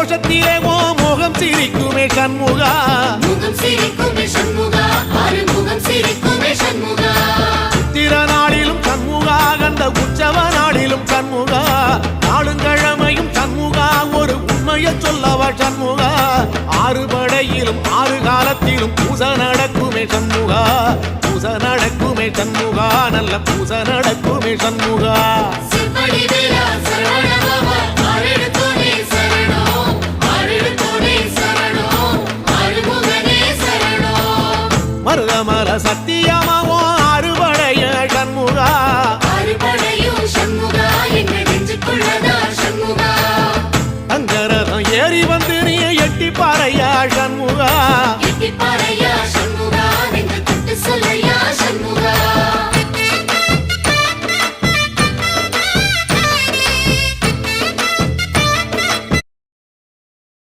கோஷத்திலே ஓ முகம் சிரிக்குமே சண்முகா முகம் சிரிக்குமே சண்முகா ஆறுமுகம் சிரிக்குமே சண்முகா சித்திர நாளிலும் சண்முகா கந்த உற்சவ நாளிலும் சண்முகா நாளுங்கிழமையும் சண்முகா ஒரு உண்மையை சொல்லவா சண்முகா ஆறு படையிலும் ஆறு காலத்திலும் பூச நடக்குமே சண்முகா பூச நடக்குமே சண்முகா நல்ல பூச நடக்குமே சண்முகா சிவடி வேலா சரவணபவா ஆரெடுத்தோனே சரணம் ஆரெடுத்தோனே சரணம் ஆறுமுகனே சரணம் மருதமல சத்தியமாவோ அறுபடைய சண்முகா அறுபடையும் சண்முகா எங்க நெஞ்சுக்குள்ளதா சண்முகா தங்கரதம் ஏறி வந்து நீ எட்டி பாறையா சண்முகா எட்டி பாறையா